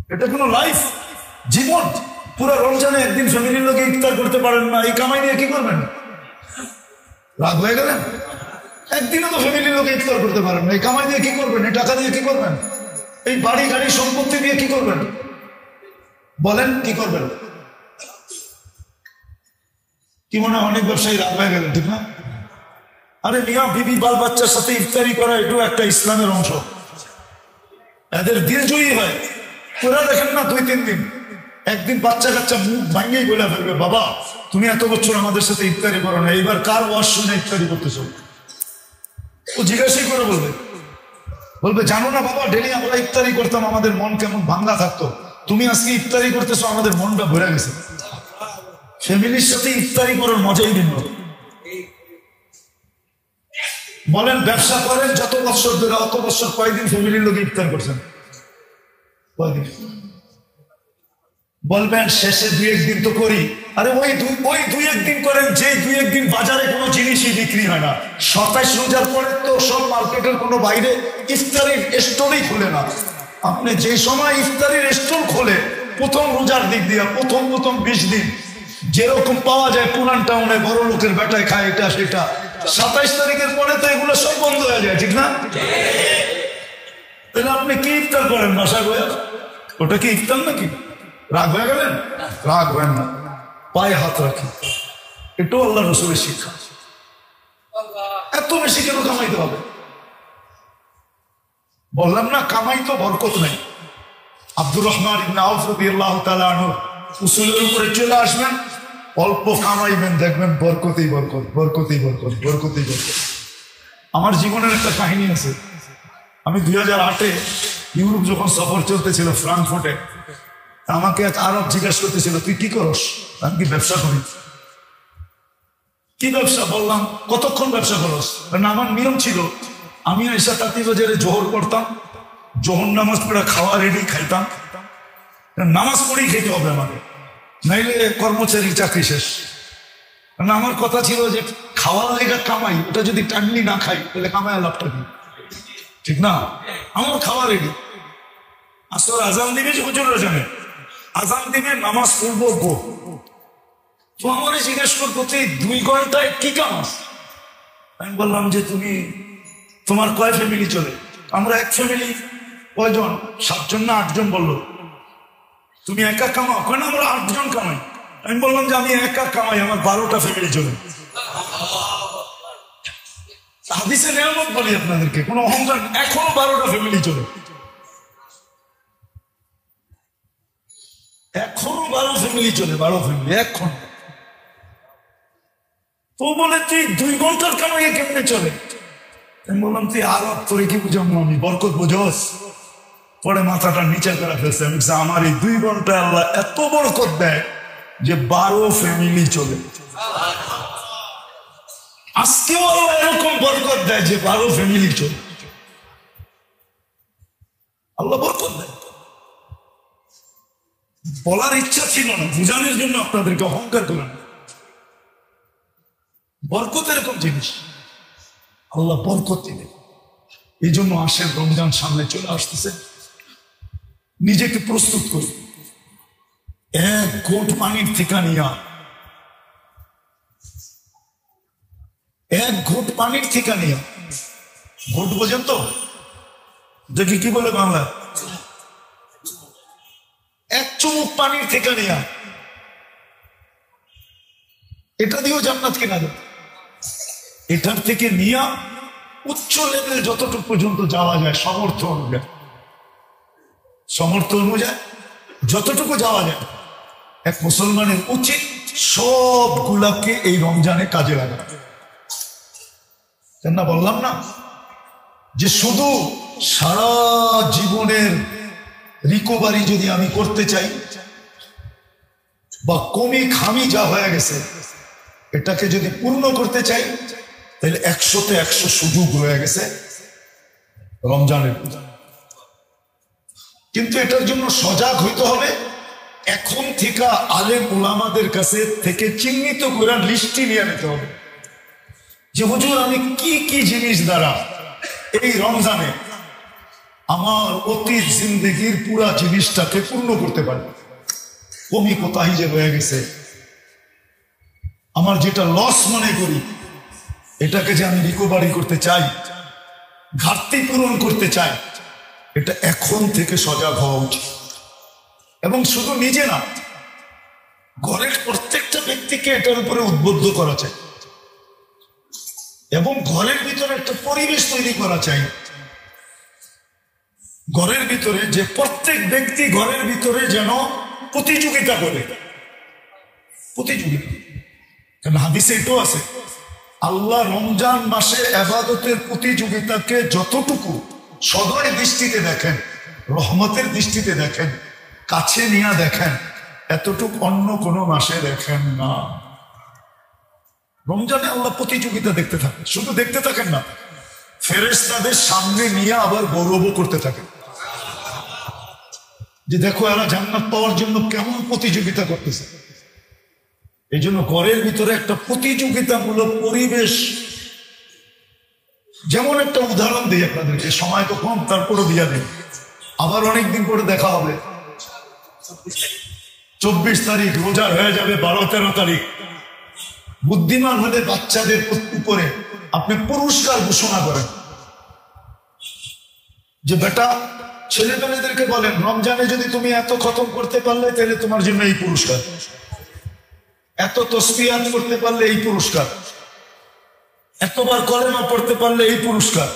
এটা কোনো লাইফ, জীবন? পুরো রমজানে একদিন ফ্যামিলির লোকে ইফতার করতে পারেন না, এই কামাই দিয়ে কি করবেন? রাগ হয়ে গেলেন? একদিনও তো ফ্যামিলির লোকে ইফতার করতে পারেন না, এই কামাই দিয়ে কি করবেন? এই টাকা দিয়ে কি করবেন? এই বাড়ি গাড়ি সম্পত্তি দিয়ে কি করবেন? বলেন কি করবেন? কি মনে হয় অনেক ব্যবসায়ী রাগ হয়ে গেলেন, ঠিক না? আরে মিয়া বিবি বাল বাচ্চার সাথে ইফতারি করা এটাও একটা ইসলামের অংশ। এদের দিল জয়ী হয়। ওরা দেখেন না 2-3 দিন, একদিন বাচ্চা কাচ্চা মুখ ভাঙিয়েই বলে ফেলবে, বাবা তুমি এত বছর আমাদের সাথে ইফতারি করো না, এইবার কার ওয়াজ শুনে ইফতারি করতেছ? ও জিজ্ঞাসাই করে বলবে জানো না বাবা, ডেলি আমরা ইফতারি করতাম, আমাদের মন কেমন ভাঙ্গা থাকতো, তুমি আজকে ইফতারি করতেছো, আমাদের মনটা ভরে গেছে। ফ্যামিলির সাথে ইফতারি করার মজাই ভিন্ন। বলেন ব্যবসা করেন যত বছর ধরে, অত বছর কয়দিন ফ্যামিলির লোকে ইফতার করছেন? কয়দিন? বলবেন শেষে 2-1 দিন তো করি। আরে ওই 2-1 দিন করেন, যে 2-1 দিন বাজারে কোনো জিনিসই বিক্রি হয় না। 27 রোজার পরে তো সব মার্কেটের কোনো বাইরে ইফতারির স্টলই খুলে না। আপনি যে সময় ইফতারির স্টল খোলে প্রথম রোজার দিক দিয়ে প্রথম 20 দিন যেরকম পাওয়া যায় পুরান টাউনে, বড় লোকের বেটায় খায় এটা সেটা, 27 তারিখের পরে তো এগুলো সব বন্ধ হয়ে যায়, ঠিক না? তাহলে আপনি কি ইফতার করেন বাসায় বয়ে? ওটা কি ইফতার নাকি? রাগ হয়ে গেলেন? রাগ হয় না, পায়ে হাত রাখি, এটাও আল্লাহ রসুলের শিক্ষা। এত বেশি কেন কামাইতে হবে? বললাম না কামাই তো বরকত নাই। আব্দুর রহমান ইবনে আউফ রাদিয়াল্লাহু তাআলা আনহু উসুলের উপরে চলে আসবেন, অল্প কামাইবেন, দেখবেন বরকতেই বরকত, বরকতেই বরকত, বরকতেই বরকত। আমার জীবনের একটা কাহিনী আছে। আমি 2008-এ ইউরোপ যখন সফর চলতেছিল ফ্রাঙ্কফুর্টে, আমাকে এক আরব জিজ্ঞাসা করতেছিল তুই কি করস? আমি কি ব্যবসা করি। কি ব্যবসা? বললাম কতক্ষণ ব্যবসা করস? কারণ আমার নিয়ম ছিল আমি এসা তাঁতিবাজারে জোহর করতাম, জোহর নামাজ পড়ে খাওয়া রেডি খাইতাম, নামাজ পড়েই খেতে হবে আমাকে, নাইলে কর্মচারীর চাকরি শেষ। কারণ আমার কথা ছিল যে খাওয়ার লেগে কামাই, ওটা যদি টানলি না খাই তাহলে কামাই লাভটা কি, ঠিক না? আমার খাওয়া রেডি। আসলে আজান দিবে যে হুজুররা জানে, আজান দিবে নামাজ পড়বো গো। তো আমারে জিজ্ঞেস করবো তুই 2 ঘন্টায় কি কামাস? আমি বললাম যে তোমার কয় ফ্যামিলি চলে? আমরা এক ফ্যামিলি কয়জন, 7 জন না 8 জন বললো। তুমি একা কামাও? কেন আমরা 8 জন কামাই। আমি বললাম যে আমি একা কামাই, আমার 12টা ফ্যামিলি চলে। হাদিসে নিয়ামত বলি আপনাদেরকে, কোনো অহংকার, এখনো 12টা ফ্যামিলি চলে, এখনো 12 ফ্যামিলি চলে, 12 ফ্যামিলি এখন। তো বলে তুই 2 ঘন্টার কামাইয়ে কেমনে চলে? আমি বললাম তুই আরব, তোরে কি বুঝাবো আমি, বরকত বুঝোস? পরে মাথাটা নিচে করে ফেলছে। আমি আমার এই 2 ঘন্টা আল্লাহ এত বরকত দেয় যে 12 ফ্যামিলি চলে। আজকেও আল্লাহ এরকম বরকত দেয় যে 12 ফ্যামিলি চলে। আল্লাহ বরকত দেয়। বলার ইচ্ছা ছিল না, বুঝানোর জন্য আপনাদেরকে, অহংকার করেন। বরকত এরকম জিনিস, আল্লাহ বরকত দিবে। এই জন্য আসেন, রমজান সামনে চলে আসতেছে, নিজেকে প্রস্তুত করি। 1 ঘোট পানির থেকে নিয়া, 1 ঘোট পানির থেকে নিয়া, ঘোট বোঝেন তো? দেখি কি বলে বাংলা? 1 চুমুক পানির থেকে নিয়া, এটা দিয়েও জান্নাত কেনা যায়। এটার থেকে নিয়া উচ্চ লেভেল যতটুকু পর্যন্ত যাওয়া যায় সামর্থ্য অনুযায়ী, সামর্থ্য অনুযায়ী যতটুকু যাওয়া যায়, এক মুসলমানের উচিত সবগুলাকে এই রমজানে কাজে লাগানো। কেন বললাম না যে শুধু সারা জীবনের রিকভারি যদি আমি করতে চাই, বা কমি খামি যা হয়ে গেছে এটাকে যদি পূর্ণ করতে চাই, তাহলে 100-তে 100 সুযোগ রয়ে গেছে রমজানের। কিন্তু এটার জন্য সজাগ হইতে হবে। এখন থেকে আলেম উলামাদের কাছে থেকে চিহ্নিত করে লিস্টটি নিয়ে নিতে হবে যে হুজুর আমি কি কি জিনিস দ্বারা এই রমজানে আমার অতীত জিন্দগির পুরা জিনিসটাকে পূর্ণ করতে পারি। কমি কোথায় যে রয়ে গেছে, আমার যেটা লস মনে করি এটাকে যে আমি রিকভারি করতে চাই, ঘাটতি পূরণ করতে চাই, এটা এখন থেকে সজাগ হওয়া উচিত। এবং শুধু নিজে না, ঘরের প্রত্যেকটা ব্যক্তিকে এটার উপরে উদ্বুদ্ধ করা চাই এবং ঘরের ভিতরে একটা পরিবেশ তৈরি করা চাই। ঘরের ভিতরে যে প্রত্যেক ব্যক্তি ঘরের ভিতরে যেন প্রতিযোগিতা করে, প্রতিযোগিতা। কারণ হাদিসে এটাও আছে, আল্লাহ রমজান মাসে ইবাদতের প্রতিযোগিতাকে যতটুকু সদয় দৃষ্টিতে দেখেন, রহমতের দৃষ্টিতে দেখেন, কাছে নিয়ে দেখেন, এতটুকু অন্য কোনো মাসে দেখেন না। রমজানে আল্লাহ প্রতিযোগিতা দেখতে থাকেন, শুধু দেখতে থাকেন না, ফেরেশতাদের সামনে নিয়ে আবার গৌরব করতে থাকেন যে দেখো এরা জান্নাত পাওয়ার জন্য কেমন প্রতিযোগিতা করতেছে। এই জন্য ঘরের ভিতরে একটা প্রতিযোগিতামূলক পরিবেশ। যেমন একটা উদাহরণ দিই আপনাদেরকে, সময় তো কম তারপরও দিয়া দিই, আবার অনেকদিন পরে দেখা হবে। 24 তারিখ রোজা হয়ে যাবে, 12-13 তারিখ। বুদ্ধিমান হলে বাচ্চাদের উপরে আপনি পুরস্কার ঘোষণা করেন যে বেটা, ছেলে মেয়েদেরকে বলেন রমজানে যদি তুমি এত খতম করতে পারলে তাহলে তোমার জন্য এই পুরস্কার, এত তসবিহাত করতে পারলে এই পুরস্কার, এতবার কলেমা পড়তে পারলে এই পুরস্কার।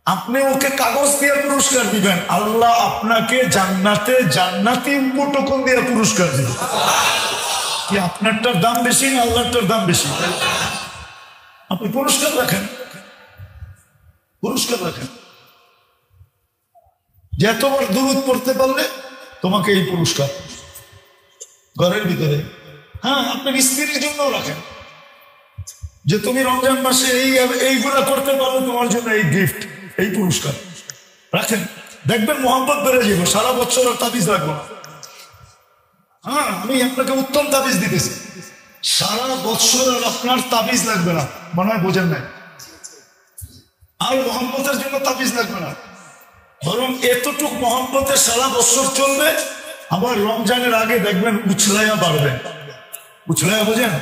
আপনি ওকে কাগজ দিয়ে পুরস্কার দিবেন, আল্লাহ আপনাকে জান্নাতে জান্নাতি উপটকন দিয়ে পুরস্কার দিবেন। কি আপনারটার দাম বেশি না আল্লাহটার দাম বেশি? আপনি পুরস্কার রাখেন, পুরস্কার রাখেন। যতবার দুরূদ পড়তে পারলে তোমাকে এই পুরস্কার ঘরের ভিতরে। হ্যাঁ, আপনার স্ত্রীর জন্য রাখেন যে তুমি রমজান মাসে এইগুলা করতে পারলে তোমার জন্য এই গিফট, এই পুরস্কার রাখেন। দেখবেন মোহাম্মত বেড়ে যাবে, সারা বছর আর তাবিজ রাখবো না। হ্যাঁ, আমি আপনাকে উত্তম তাবিজ দিতেছি, সারা বছর আর আপনার তাবিজ লাগবে না। মনে হয় বোঝেন নাই? আর মোহাম্মতের জন্য তাবিজ লাগবে না, বরং এতটুক মোহাম্মতের সারা বছর চলবে। আবার রমজানের আগে দেখবেন উছলাইয়া বাড়বে। উছলাইয়া বোঝেন?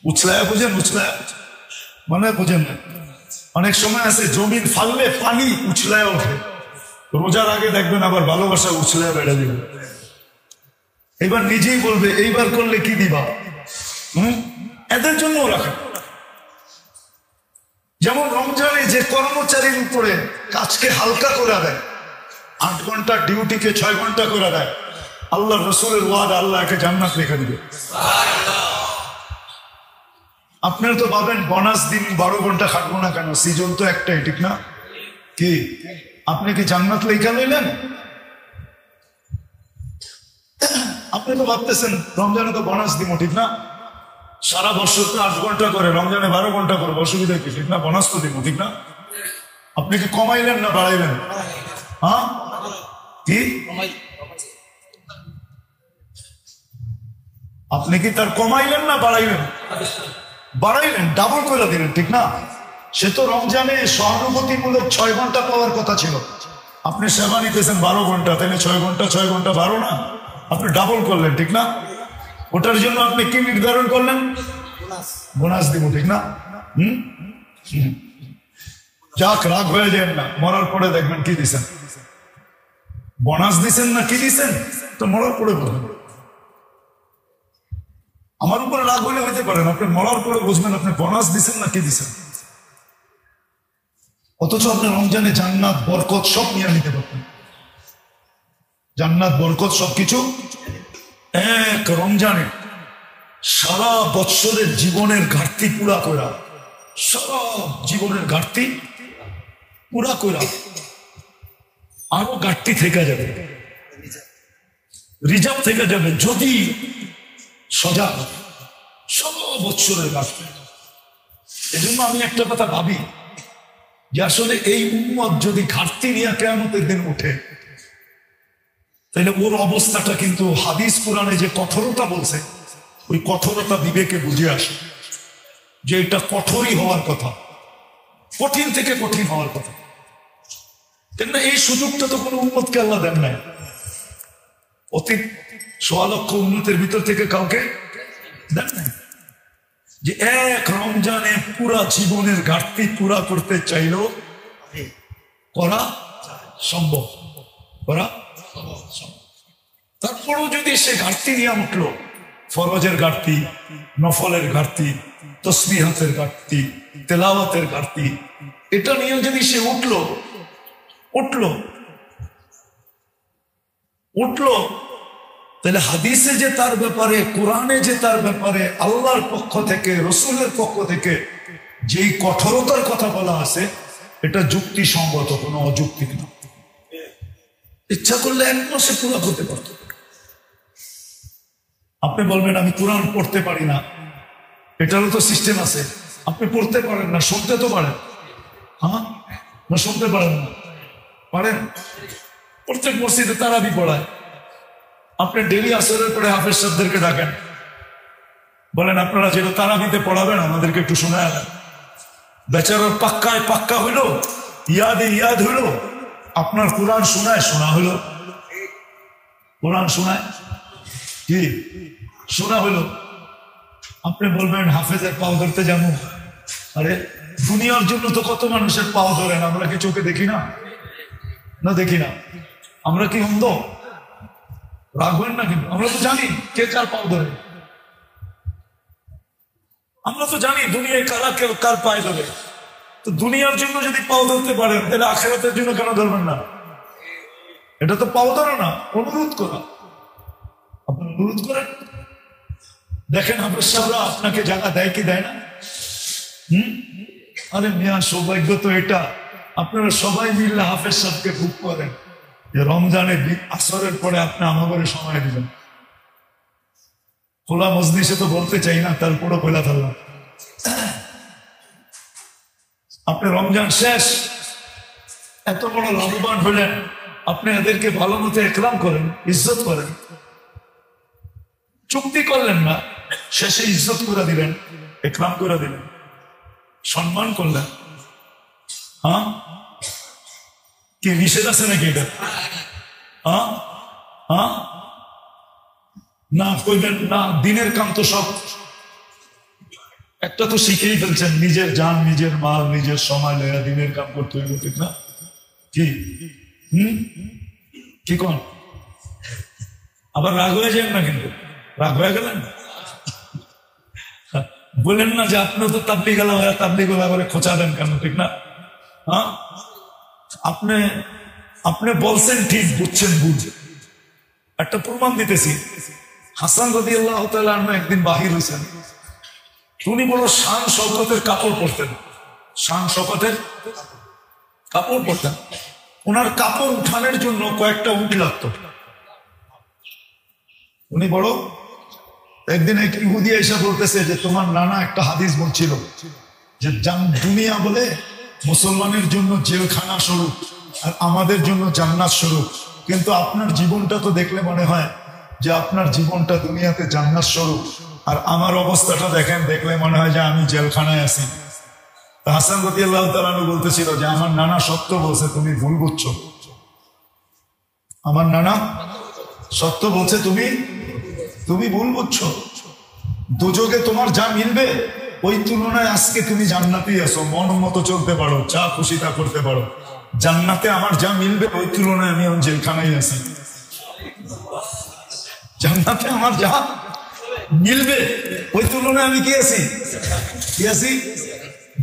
উছলাইয়া বোঝেন? উছলাইয়া মানে বোঝেন না? অনেক সময় আছে জমিন ফাললে পানি উছলাইয়া ওঠে, রোজার আগে দেখবেন আবার ভালোবাসা উছলাইয়া বেড়ে যাবে। এবার নিজেই বলবে এইবার করলে কি দিবা। এদের জন্য রাখেন। যেমন রমজানে যে কর্মচারীর উপরে কাজকে হালকা করে দেয়, 8 ঘন্টা ডিউটিকে 6 ঘন্টা করে দেয়, আল্লাহ রসুলের ওয়াদা আল্লাহকে জান্নাত লেখা দিবে। আপনারা তো ভাবেন বোনাস দিন 12 ঘন্টা খাটবো না কেন, সিজন তো একটাই, ঠিক না? কি আপনি কি জান্নাত লেখা লইলেন? আপনি তো ভাবতেছেন রমজানে তো বোনাস দিব, ঠিক না? সারা বছর তো 8 ঘন্টা করে, রমজানে 12 ঘন্টা করে, অসুবিধা কি, ঠিক না? বোনাস তো দিব, ঠিক না? আপনি কি কমাইলেন না বাড়াইলেন? হ্যাঁ, কি আপনি কি তার কমাইলেন না বাড়াইলেন? বাড়াইলেন, ডাবল করে দিলেন, ঠিক না? সে তো রমজানে সহানুভূতিমূলক 6 ঘন্টা পাওয়ার কথা ছিল, আপনি সেবা নিতেছেন 12 ঘন্টা, তাহলে 6 ঘন্টা 6 ঘন্টা 12 না, আপনি ডাবল করলেন, ঠিক না? ওটার জন্য আপনি কি নির্ধারণ করলেন? বোনাস দিব, ঠিক না? যাক, রাগ হয়ে যায় না, মরার পরে দেখবেন কি দিছেন, বোনাস দিছেন না কি দিছেন, তো মরার পরে বলবেন। আমার উপরে রাগ হলে হইতে পারেন, আপনি মরার পরে বুঝবেন আপনি বোনাস দিছেন না কি দিছেন। অথচ আপনি রমজানে জান্নাত বরকত সব নিয়ে নিতে পারবেন, জান্নাত বরকত সবকিছু এক রমজানে সারা বৎসরের জীবনের ঘাটতি পুরা করা, সারা জীবনের ঘাটতি পুরা করা, আরো ঘাটতি থেকে যাবে, রিজার্ভ থেকে যাবে যদি সজাগ সারা বৎসরের ঘাটতি। এজন্য আমি একটা কথা ভাবি যে আসলে এই উম্মত যদি ঘাটতি নিয়ে কিয়ামতের দিন ওঠে, তাহলে ওর অবস্থাটা কিন্তু হাদিস কোরআনে যে কঠোরতা বলছে, ওই কঠোরতা বিবেকে বুঝে আসে যে এটা কঠোরই হওয়ার কথা, কঠিন থেকে কঠিন হওয়ার কথা। কেন এই সুযোগটা তো কোনো উম্মতকে আল্লাহ দেন নাই। অতীত ১.৫ লক্ষ উম্মতের ভিতর থেকে কাউকে দেন নাই যে এক রমজানে পুরা জীবনের ঘাটতি পুরা করতে চাইলেও করা সম্ভব, করা সম্ভব। তারপরেও যদি সে ঘাটতি নিয়ে উঠলো, ফরজের ঘাটতি, নফলের ঘাটতি, তসবিহাতের ঘাটতি, তেলাওয়াতের ঘাটতি, এটা নিয়ে যদি সে উঠলো তাহলে হাদিসে যে তার ব্যাপারে, কোরআনে যে তার ব্যাপারে আল্লাহর পক্ষ থেকে, রসুলের পক্ষ থেকে যেই কঠোরতার কথা বলা আছে, এটা যুক্তিসঙ্গত, কোনো অযৌক্তিক না। ইচ্ছা করলে 1 মাসে পুরো করতে পারত। আপনি বলবেন আমি কোরআন পড়তে পারি না, এটারও তো সিস্টেম আছে। আপনি পড়তে পারেন না, শুনতে তো পারেন। হ্যাঁ, না শুনতে পারেন না? পারেন। প্রত্যেক মসজিদে তারাবি পড়ায়। আপনি ডেলি আসরের পরে হাফেজ সাহেবদেরকে ডাকেন, বলেন আপনারা যেটা তারাবিতে পড়াবেন আমাদেরকে একটু শোনায় দেন। বেচারার পাক্কায় পাক্কা হইল, ইয়াদ হইল, আপনার কোরআন শোনা হইল, কোরআন শোনায় কি শোনা হইল। আপনি বলবেন হাফেজের পাও ধরতে যাবো। আরে দুনিয়ার জন্য তো কত মানুষের পাও ধরেন, আমরা কি চোখে দেখি না? না দেখি না? আমরা কি অন্ধ? রাখবেন না, কিন্তু আমরা তো জানি কে কার পাও ধরে। আমরা তো জানি দুনিয়ায় কারা কার পায়ে ধরে। তো দুনিয়ার জন্য যদি পাও ধরতে পারেন, তাহলে আখিরাতের জন্য কেন ধরবেন না? এটা তো পাও ধরা না, অনুরোধ করা। আপনি অনুরোধ করেন। দেখেন হাফেজ সাহেবরা আপনাকে জায়গা দেয় কি দেয় না? আরে মিয়া, সৌভাগ্য তো এটা, আপনারা সবাই মিললে হাফেজ সাহেবকে বুক করেন যে রমজানে আসরের পরে আপনি আমাদের সময় দিবেন। খোলা মজলিসে তো বলতে চাই না, তারপরে খোলা থাকলাম। আপনি রমজান শেষ, এত বড় লাভবান হলেন, আপনি এদেরকে ভালো মতো একরাম করেন, ইজ্জত করেন। চুক্তি করলেন না, শেষে ইজ্জত করে দিলেন, একরাম করে দিলেন, সম্মান করলেন। হ্যাঁ, কি নিষেধ আছে নাকি এটা? না কইবেন না, দিনের কাম তো সব একটা তো শিখেই ফেলছেন, নিজের জান, নিজের মাল, নিজের সময় লেয়া দিনের কাম করতে হইব, ঠিক না? কি কোন? আবার রাগ হয়ে যান না, কিন্তু রাগ হয়ে গেলেন বলেন না যে আপনি তো তাবলিগ গেল, তাবলিগ করে খোঁচা দেন কেন, ঠিক না? হ্যাঁ, আপনি বলছেন ঠিক, বুঝছেন বুঝ। একটা প্রমাণ দিতেছি। হাসান রাদিয়াল্লাহু তাআলা আনহু একদিন বাহির হয়েছেন, উনি বড় শান শওকতের কাপড় পরতেন, শান শওকতের কাপড় পরতেন। ওনার কাপড় উঠানোর জন্য কয়েকটা উট লাগতো। উনি বড়, একদিন এক ইহুদি এসে বলতেছে যে তোমার নানা একটা হাদিস বলছিল যে দুনিয়া বলে মুসলমানের জন্য জেলখানা স্বরূপ আর আমাদের জন্য জান্নাত স্বরূপ, কিন্তু আপনার জীবনটা তো দেখলে মনে হয় যে আপনার জীবনটা দুনিয়াতে জান্নাত স্বরূপ, আর আমার অবস্থাটা দেখেন, দেখলে মনে হয় যে আমি জেলখানায় আছি। হাসান রাদিয়াল্লাহু তাআলা বলতেছিল যে আমার নানা সত্য বলছে, তুমি ভুল বুঝছো। আমার নানা সত্য বলছে, তুমি ভুল বুঝছো। দুযোগে তোমার যা মিলবে ওই তুলনায় আজকে তুমি জান্নাতেই আছো, মন মতো চলতে পারো, যা খুশি তা করতে পারো। জান্নাতে আমার যা মিলবে ওই তুলনায় আমি জেলখানায় আছি। জান্নাতে আমার যা মিলবে ওই তুলনায় আমি কি আছি?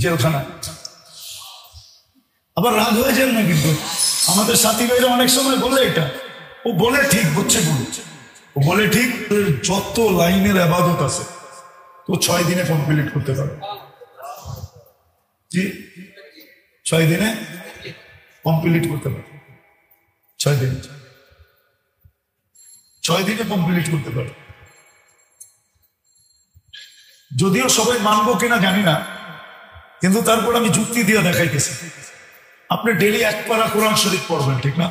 জেলখানায়। আবার রাগ হয়ে যান না, কিন্তু আমাদের সাথী ভাইরা অনেক সময় বলে এটা, ও বলে ঠিক, বুঝছে বলছে, ও বলে ঠিক, যত লাইনের ইবাদত আছে তো 6 দিনে কমপ্লিট করতে পারে। জি, 6 দিনে কমপ্লিট করতে পারে। 6 দিনে কমপ্লিট করতে পারে। যদিও সবাই মানবো কিনা জানি না, কিন্তু তারপর আমি যুক্তি দিয়ে দেখাইতেছি। আপনি ডেলি 1 পারা কোরআন শরীফ পড়বেন, ঠিক না?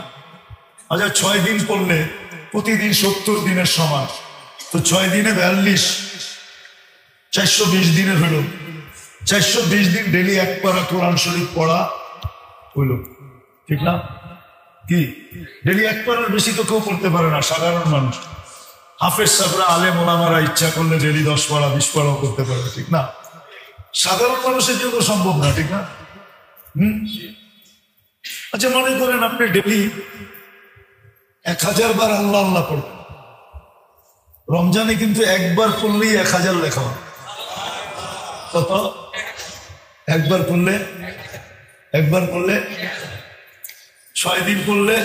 আচ্ছা, 6 দিন পড়লে প্রতিদিন 70 দিনের সমান, তো 6 দিনে 42, 420 দিনের হইল। 420 দিন ডেলি 1 পারা কোরআন শরীফ পড়া হইল, ঠিক না? কি ডেলি একবারের বেশি তো কেউ পড়তে পারে না, সাধারণ মানুষ। হাফেজ সাহেবরা, আলেম ওলামারা ইচ্ছা করলে ডেলি 10 পারা 20 পারাও করতে পারে, ঠিক না? সাধারণ মানুষের জন্য সম্ভব না, ঠিক না? আচ্ছা, মনে করেন আপনি ডেলি 1000 বার আল্লাহ আল্লাহ পড়বেন। রমজানে কিন্তু একবার পড়লেই 1000 লেখা হয়। কত? একবার পড়লে 6 দিন পড়লে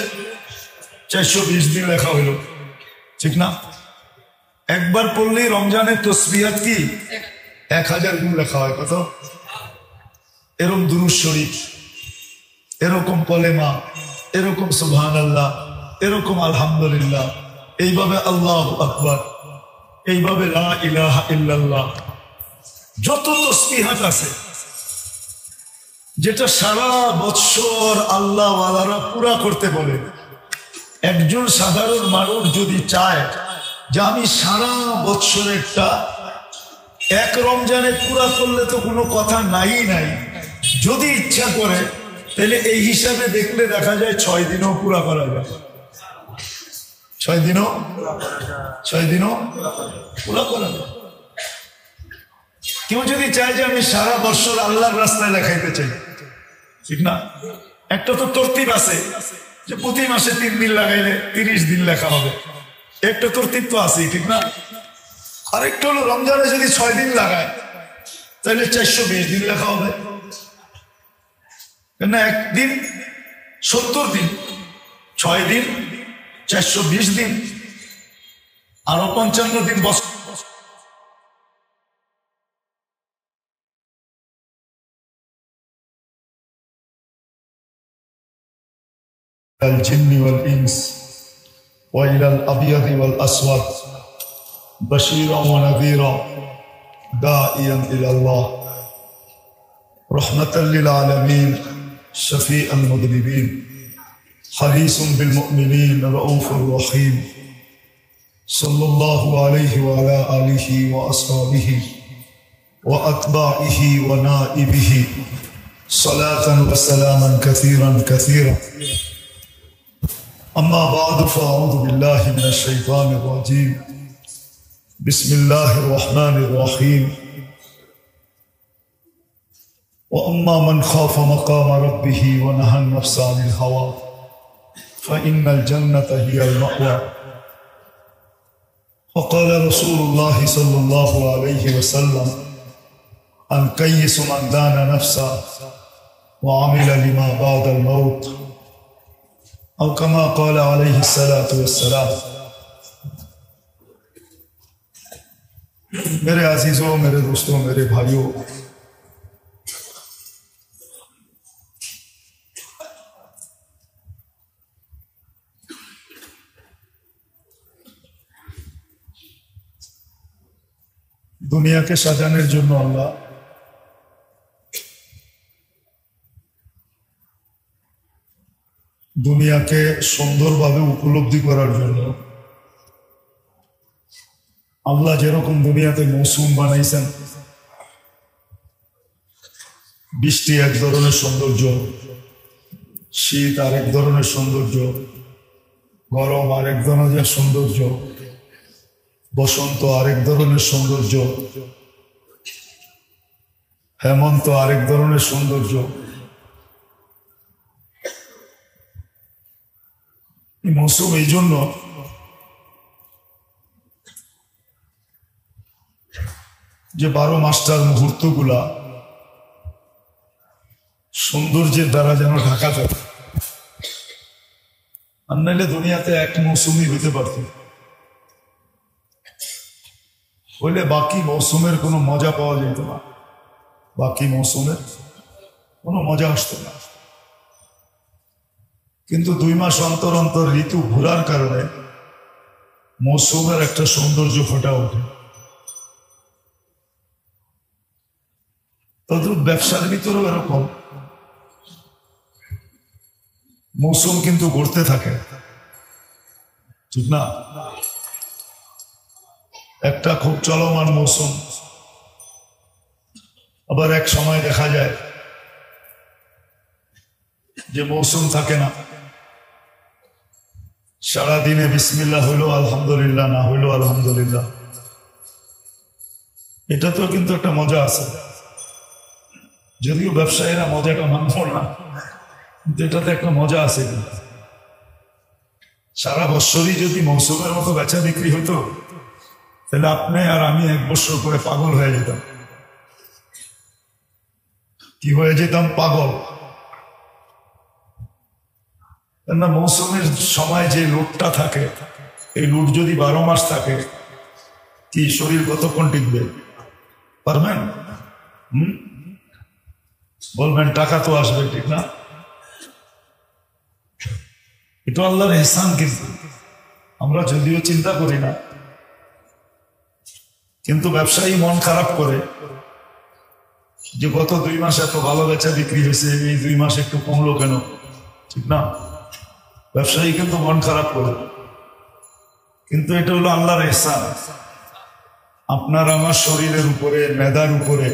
420 দিন লেখা হইল, ঠিক না? একবার পড়লেই রমজানের তসবিহাত কি 1000 গুণ লেখা হয়। কত? এরকম দুরূদ শরীফ, এরকম কলেমা, এরকম সুবহানাল্লাহ, এরকম আলহামদুলিল্লাহ, এইভাবে আল্লাহু আকবার, এইভাবে লা ইলাহা ইল্লাল্লাহ, যত তসবিহাত আছে যেটা সারা বৎসর আল্লাহ ওয়ালারা পুরা করতে বলে, একজন সাধারণ মানুষ যদি চায় যে আমি সারা বৎসরেরটা এক রমজানে পুরা করলে তো কোনো কথা নাই, যদি ইচ্ছা করে তাহলে এই হিসাবে দেখলে দেখা যায় 6 দিনও পুরা করা যায়। 6 দিনও পুরা করা যায়। কেউ যদি চায় যে আমি সারা বছর আল্লাহর রাস্তায় লেখাইতে চাই, ঠিক না? একটা তো তরতিব আছে যে প্রতি মাসে 3 দিন লাগাইলে 30 দিন লেখা হবে, একটা তরতিব তো আছেই, ঠিক না? আরেকটা হলো রমজানে যদি 6 দিন লাগায় তাহলে 420 দিন লেখা হবে, না? একদিন 70 দিন, 6 দিন 420 দিন, আরো 55 দিন বছর। الجن والإنس وإلى الأبيض والأسود بشيرا ونذيرا داعيا إلى الله رحمة للعالمين شفيع المذنبين حريص بالمؤمنين رؤوف رحيم صلى الله عليه وعلى آله وأصحابه وأتباعه ونائبه صلاة وسلاما كثيرا. أما بعد فأعوذ بالله من الشيطان الرجيم بسم الله الرحمن الرحيم وأما من خاف مقام ربه ونهى النفس عن الهوى فإن الجنة هي المأوى وقال رسول الله صلى الله عليه وسلم الكيس من دان نفسه وعمل لما بعد الموت أو كما قال عليه الصلاة والسلام। मेरे अजीजों, मेरे दोस्तों, मेरे भाइयों, দুনিয়াকে সাজানোর জন্য আল্লাহ দুনিয়াকে সুন্দরভাবে উপলব্ধি করার জন্য আল্লাহ যেরকম দুনিয়াতে মৌসুম বানাইছেন, বৃষ্টি এক ধরনের সৌন্দর্য, শীত আরেক ধরনের সৌন্দর্য, গরম আরেক ধরনের সৌন্দর্য, বসন্ত আরেক ধরনের সৌন্দর্য, হেমন্ত আরেক ধরনের সৌন্দর্য। মৌসুম এই জন্য যে 12 মাসটার মুহূর্ত গুলা সৌন্দর্যের দ্বারা যেন ঢাকা থাকে, আর নাইলে দুনিয়াতে এক মৌসুমই হইতে পারত, হইলে বাকি মৌসুমের কোনো মজা পাওয়া যেত না, বাকি মৌসুমের কোনো মজা আসতো না। কিন্তু 2 মাস অন্তর অন্তর ঋতু ঘোরার কারণে মৌসুমের একটা সৌন্দর্য ফুটে ওঠে। তদ্রুপ ব্যবসার ভিতরেও এরকম মৌসুম কিন্তু ঘুরতে থাকে, ঠিক না? একটা খুব চলমান মৌসুম, আবার এক সময় দেখা যায় যে মৌসুম থাকে না, সারাদিনে বিসমিল্লাহ হইলো আলহামদুলিল্লাহ, না হইলো আলহামদুলিল্লাহ। এটা তো কিন্তু একটা মজা আছে, যদিও ব্যবসায়ীরা মজাটা মানব না, কিন্তু এটাতে একটা মজা আছে। সারা বছরই যদি মৌসুমের মতো বেচা বিক্রি হইতো, তাহলে আপনি আর আমি 1 বছর করে পাগল হয়ে যেতাম। কি হয়ে যেতাম? পাগল। না, মৌসুমের সময় যে লোডটা থাকে, এই লোড যদি 12 মাস থাকে, কি শরীর কতক্ষণ টিকবে? পারবেন? বলবেন টাকা তো আসবে, ঠিক না? এটা আল্লাহর ইহসান, কিন্তু আমরা যদিও চিন্তা করি না। কিন্তু ব্যবসায়ী মন খারাপ করে যে গত 2 মাস এত ভালো বেচা বিক্রি হয়েছে, এই 2 মাস একটু কমলো কেন, ঠিক না? ব্যবসায়ী কিন্তু মন খারাপ করে, কিন্তু এটা হলো আল্লাহর ইহসান আপনার আমার শরীরের উপরে, মেধার উপরে।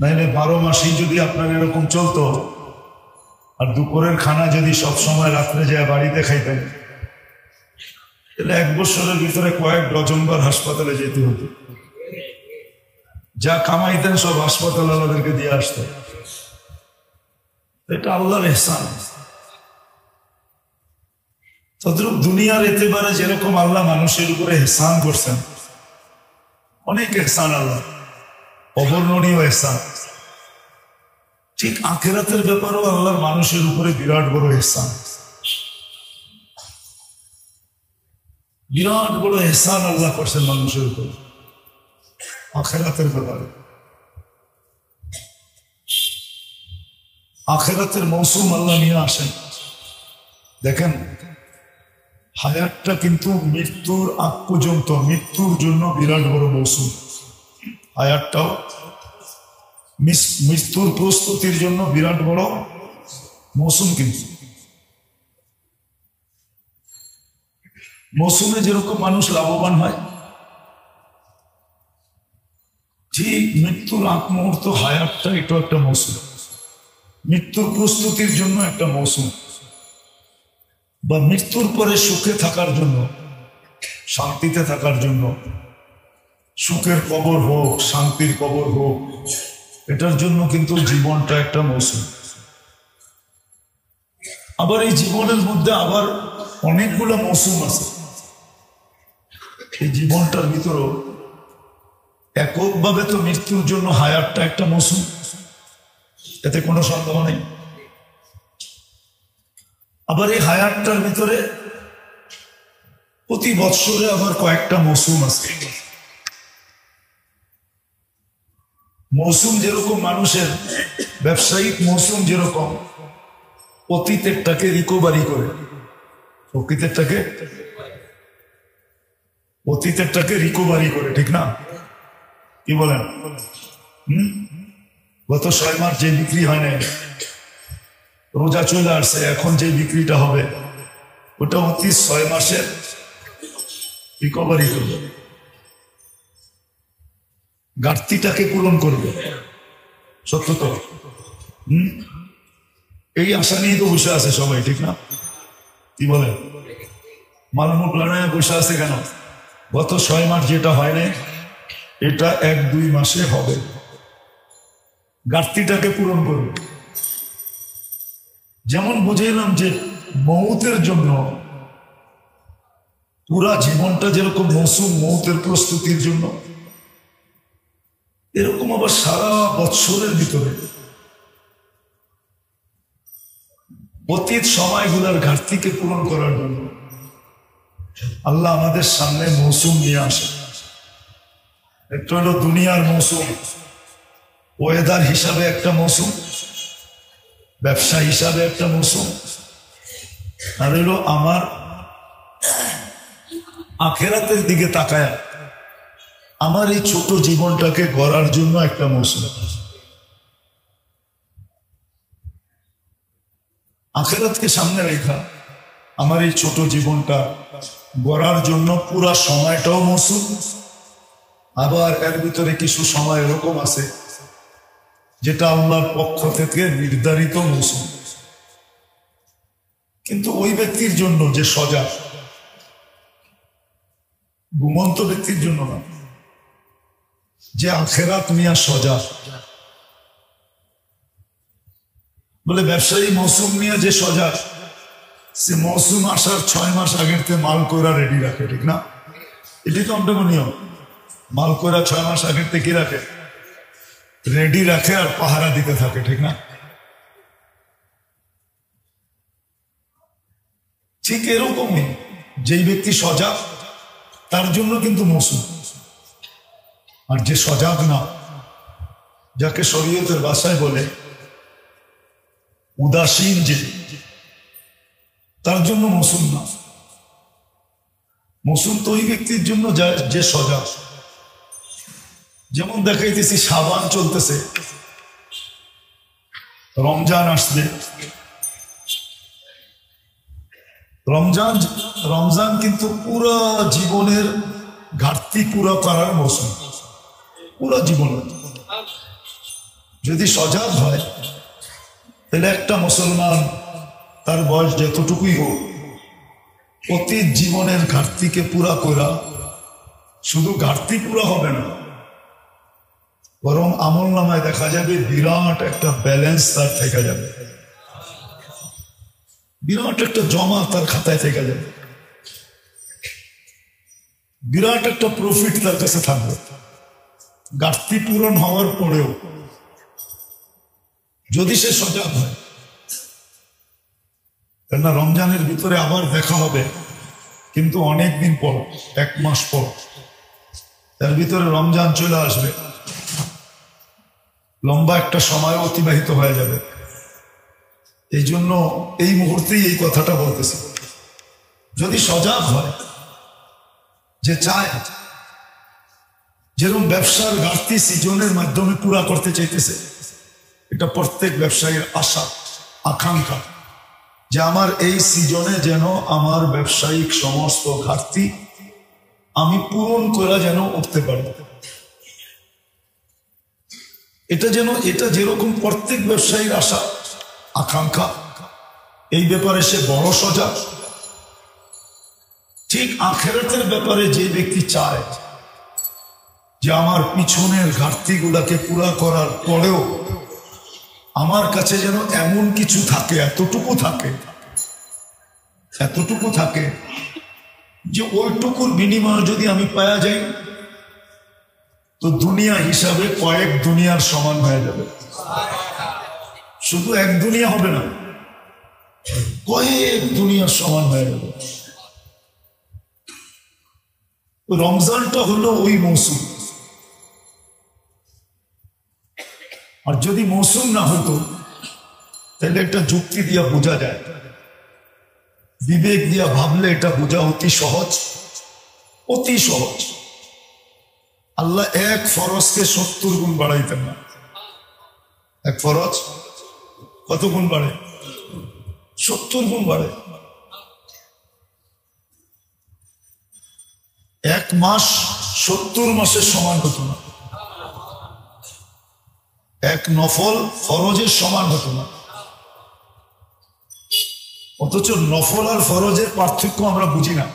নাইলে 12 মাসই যদি আপনার এরকম চলতো, আর দুপুরের খানা যদি সব সময় রাত্রে যায় বাড়িতে খাইতেন, তাহলে 1 বছরের ভিতরে কয়েক ডজনবার হাসপাতালে যেতে হতো। যা কামাইতেন সব হাসপাতাল আমাদেরকে দিয়ে আসতো। এটা আল্লাহর ইহসান। তদ্রুপ দুনিয়ার এতেবারে যেরকম আল্লাহ মানুষের উপরে ইহসান করছেন, অনেক ইহসান, আল্লাহ অবর্ণনীয় ইহসান, ঠিক আখিরাতের ব্যাপারেও আল্লাহর মানুষের উপরে বিরাট বড় ইহসান। বিরাট বড় ইহসান আল্লাহ করছেন মানুষের উপরে আখিরাতের ব্যাপারে। আখিরাতের মৌসুম আল্লাহ নিয়ে আসেন। দেখেন, হায়াতটা কিন্তু মৃত্যুর আগ পর্যন্ত, মৃত্যুর জন্য বিরাট বড় মৌসুম। হায়াতটাও মৃত্যুর প্রস্তুতির জন্য বিরাট বড় মৌসুম। কিন্তু মৌসুমে যেরকম মানুষ লাভবান হয়, ঠিক মৃত্যুর আগ মুহূর্ত হায়াতটা এটা একটা মৌসুম, মৃত্যুর প্রস্তুতির জন্য একটা মৌসুম, বা মৃত্যুর পরে সুখে থাকার জন্য, শান্তিতে থাকার জন্য, সুখের কবর হোক, শান্তির কবর হোক, এটার জন্য কিন্তু জীবনটা একটা মৌসুম। আবার এই জীবনের মধ্যে আবার অনেকগুলো মৌসুম আছে। এই জীবনটার ভিতরেও এককভাবে তো মৃত্যুর জন্য হায়াতটা একটা মৌসুম, এতে কোনো সন্দেহ নেই। আবার এই হায়াতটার ভিতরে প্রতি বৎসরে আবার কয়েকটা মৌসুম আছে। মৌসুম যেরকম মানুষের ব্যবসায়িক মৌসুম, যেরকম অতীতেরটাকে রিকভারি করে, অতীতেরটাকে রিকভারি করে, ঠিক না? কি বলেন? গত 6 মাস যে বিক্রি হয় নাই, রোজা চলে আসছে, এখন যে বিক্রিটা হবে ওটা অতি 6 মাসের রিকভারি করবে, ঘাটতিটাকে পূরণ করবে। সত্য তো? এই আশা নিয়ে তো বসে আছে সবাই, ঠিক না? কি বলে? মালমুখ লড়াইয়ে বসে আছে কেন? গত 6 মাস যেটা হয় নাই, এটা 1-2 মাসে হবে, ঘাটতিটাকে পূরণ করবে। যেমন বুঝাইলাম যে মৌতের জন্য পুরা জীবনটা যেরকম মৌসুম, মৌতের প্রস্তুতির জন্য, এরকম আবার সারা বৎসরের ভিতরে অতীত সময়গুলোর ঘাটতিকে পূরণ করার জন্য আল্লাহ আমাদের সামনে মৌসুম নিয়ে আসে। একটা হলো দুনিয়ার মৌসুম, ওয়েদার হিসাবে একটা মৌসুম, ব্যবসা হিসাবে একটা মৌসুম, আর হলো আমার আখেরাতের দিকে তাকায় আমার এই ছোট জীবনটাকে গড়ার জন্য একটা মৌসুম। আখেরাতকে সামনে রেখা আমার এই ছোট জীবনটা গড়ার জন্য পুরা সময়টাও মৌসুম। আবার এর ভিতরে কিছু সময় এরকম আছে যেটা আল্লাহর পক্ষ থেকে নির্ধারিত মৌসুম। কিন্তু ওই ব্যক্তির জন্য যে সজাগ, ঘুমন্ত ব্যক্তির জন্য না, যে আখেরাত নিয়ে সজাগ। বলে ব্যবসায়ী মৌসুম নিয়ে যে সজাগ, সে মৌসুম আসার 6 মাস আগের থেকে মাল কইরা রেডি রাখে, ঠিক না? এটি তো অন্তমনীয়। মাল কইরা 6 মাস আগের থেকে কি রাখে? রেডি রাখে আর পাহারা দিতে থাকে, ঠিক না? ঠিক এরকমই যেই ব্যক্তি সজাগ তার জন্য কিন্তু মৌসুম। আর যে সজাগ না, যাকে শরীয়তের ভাষায় বলে উদাসীন, যে তার জন্য মৌসুম না। মৌসুম তো ওই ব্যক্তির জন্য যে সজাগ। যেমন দেখাইতেছি, শাবান চলতেছে, রমজান আসলে, রমজান কিন্তু পুরা জীবনের ঘাটতি পুরা করার মৌসুম। পুরা জীবনের যদি সজাগ হয়, তাহলে একটা মুসলমান তার বয়স যতটুকুই হোক, অতীত জীবনের ঘাটতিকে পুরা করা, শুধু ঘাটতি পুরা হবে না, বরং আমল নামায় দেখা যাবে বিরাট একটা ব্যালেন্স তার থেকে যাবে, বিরাট একটা জমা তার খাতায় থেকে যাবে, বিরাট একটা প্রফিট তার কাছে থাকবে ঘাটতি পূরণ হওয়ার পরেও, যদি সে সজাগ হয়। কেননা রমজানের ভিতরে আবার দেখা হবে, কিন্তু অনেক দিন পর, 1 মাস পর, তার ভিতরে রমজান চলে আসবে, লম্বা একটা সময় অতিবাহিত হয়ে যাবে। এই জন্য এই মুহূর্তেই এই কথাটা বলতেছি, যদি সজাগ হয়, যে চায়, যেরকম ব্যবসার ঘাটতি সিজনের মাধ্যমে পুরা করতে চাইতেছে, এটা প্রত্যেক ব্যবসায়ীর আশা, আকাঙ্ক্ষা, যে আমার এই সিজনে যেন আমার ব্যবসায়িক সমস্ত ঘাটতি আমি পূরণ করা যেন উঠতে পারি। এটা যেরকম প্রত্যেক ব্যবসায়ীর আশা, আকাঙ্ক্ষা, এই ব্যাপারে সে বড় সজাগ। ঠিক আখিরাতের ব্যাপারে যে ব্যক্তি চায় যে আমার পিছনের ঘাটতি গুলাকে পুরা করার পরেও আমার কাছে যেন এমন কিছু থাকে, এতটুকু থাকে যে ওইটুকুর বিনিময়ে যদি আমি পাওয়া যাই, তো দুনিয়া হিসাবে কয়েক দুনিয়ার সমান হয়ে যাবে। শুধু এক দুনিয়া হবে না, কয়েক দুনিয়ার সমান হয়ে যাবে। রমজানটা হলো ওই মৌসুম। আর যদি মৌসুম না হতো, তাহলে একটা যুক্তি দিয়া বোঝা যায়, বিবেক দিয়া ভাবলে এটা বোঝা অতি সহজ। আল্লাহ এক ফরজকে 70 গুণ বাড়াইতেন না। এক ফরজ কত গুণ বাড়ে? 70 গুণ বাড়ে। 1 মাস 70 মাসের সমান হতো না, এক নফল ফরজের সমান হতো না। অথচ নফল আর ফরজের পার্থক্য আমরা বুঝি না।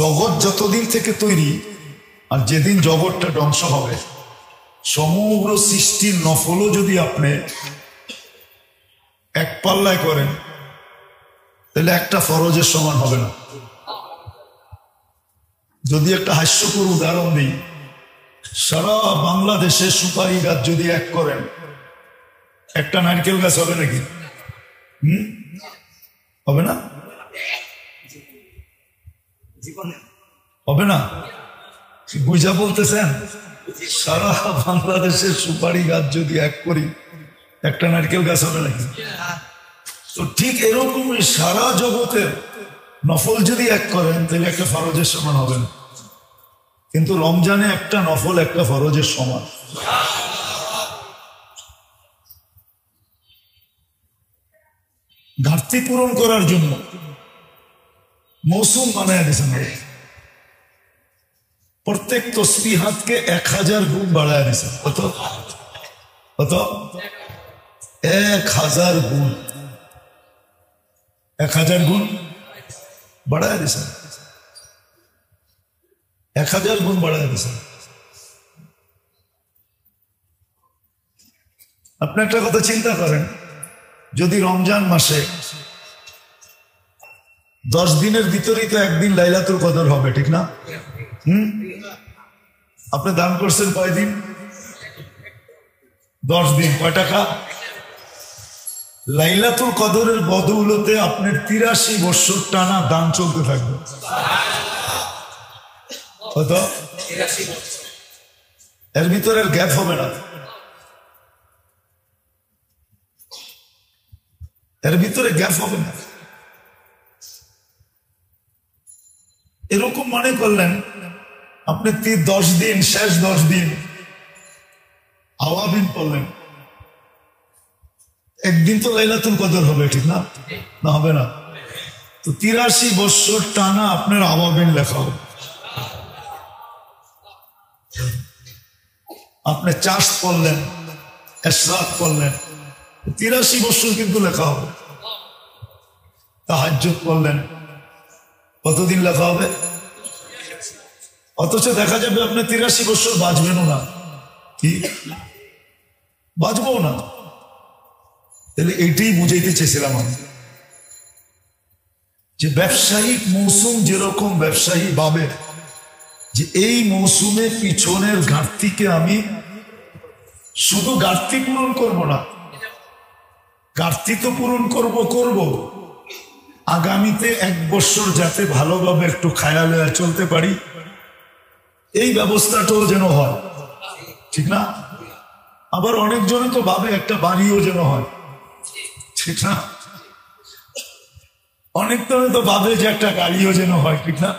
জগৎ যতদিন থেকে তৈরি, আর যেদিন জগৎটা ধ্বংস হবে, সমগ্র সৃষ্টির নফলও যদি আপনি এক পাল্লায় করেন, তাহলে একটা ফরজের সমান হবে না। যদি একটা হাস্যকর উদাহরণ দিই, সারা বাংলাদেশে সুপারি গাছ যদি এক করেন, একটা নারকেল গাছ হবে নাকি? হবে না? হবে না? বুঝা বলতেছেন? সারা বাংলাদেশের সুপারি গাছ যদি এক করি, একটা নারকেল গাছ হবে নাকি? তো ঠিক এরকমই সারা জগতের নফল যদি এক করেন, তাহলে একটা ফরজের সমান হবে না। কিন্তু রমজানে একটা নফল একটা ফরজের সমান। ঘাটতি পূরণ করার জন্য মৌসুম বানায় দিয়েছেন। প্রত্যেক তসবিহাতকে 1000 গুণ বাড়ায় দিয়েছেন। কত? 1000 গুণ, 1000 গুণ বাড়ায় দিয়েছেন, 1000 গুণ বাড়ায় দিয়েছেন। আপনি একটা কথা চিন্তা করেন, যদি রমজান মাসে 10 দিনের ভিতরেই তো একদিন লাইলাতুল কদর হবে, ঠিক না? আপনি দান করছেন কয় দিন? 10 দিন। কয় টাকা? লাইলাতুল কদরের বদৌলতে আপনার 83 বছর টানা দান চলতে থাকবে। কত? এর ভিতরে গ্যাপ হবে না, এর ভিতরে গ্যাপ হবে না। এরকম মনে করলেন আপনি 10 দিন, শেষ 10 দিন আওয়াবিন পড়লেন, একদিন তো লাইলাতুল কদর হবে, ঠিক না? না হবে না? তো 83 বছর টানা আপনার আওয়াবিন লেখা হবে। আপনি চাষ করলেন, এশরাক করলেন, 83 বছর কিন্তু লেখা হবে। তাহাজ্জুদ করলেন, কতদিন লেখা হবে? অথচ দেখা যাবে আপনি 83 বছর বাঁচবেনও না। কি বাঁচবো না? তাহলে এইটাই বুঝাইতে চেয়েছিলাম আমি, যে ব্যবসায়িক মৌসুম যেরকম ব্যবসায়ী ভাবে যে এই মৌসুমে পিছনের ঘাটতিকে আমি শুধু ঘাটতি পূরণ করব না, ঘাটতি তো পূরণ করব, আগামীতে 1 বছর যাতে ভালোভাবে একটু খায়ালে চলতে পারি, এই ব্যবস্থাটাও যেন হয়, ঠিক না? আবার অনেকজনে তো ভাবে একটা বাড়িও যেন হয়, ঠিক না? অনেক তো ভাবে যে একটা গাড়িও যেন হয়, ঠিক না?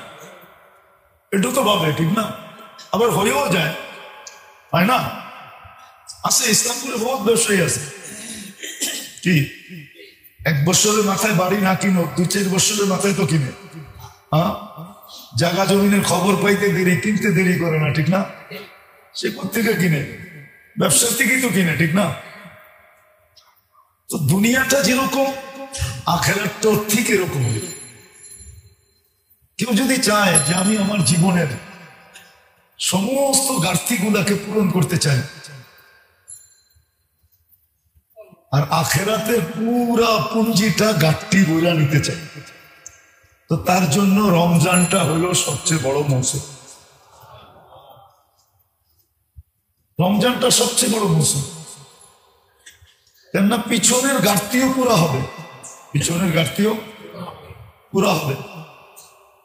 এটা তো ভাবে, ঠিক না? আবার হয়েও যায়, হয় না? আছে, ইসলামপুরে বহুত ব্যবসায়ী আছে, কি 1 বছরের মাথায় বাড়ি না কিনো, 2-4 বছরের মাথায় তো কিনে। হ্যাঁ, জায়গা জমিনের খবর পাইতে দেরি, কিনতে দেরি করে না, ঠিক না? সে কোথেকে কিনে? ব্যবসার থেকেই তো কিনে, ঠিক না? তো দুনিয়াটা যেরকম, আখিরাতটা ঠিক এরকম। কেউ যদি চায় যে আমি আমার জীবনের সমস্ত ঘাটতিগুলাকে পূরণ করতে চাই আর আখিরাতের পুরা পুঞ্জিটা ঘাটতি বইরা নিতে চাই, তো তার জন্য রমজানটা হলো সবচেয়ে বড় মৌসুম। রমজানটা সবচেয়ে বড় মৌসুম, কেননা পিছনের ঘাটতিও পুরা হবে, পিছনের ঘাটতিও পুরা হবে।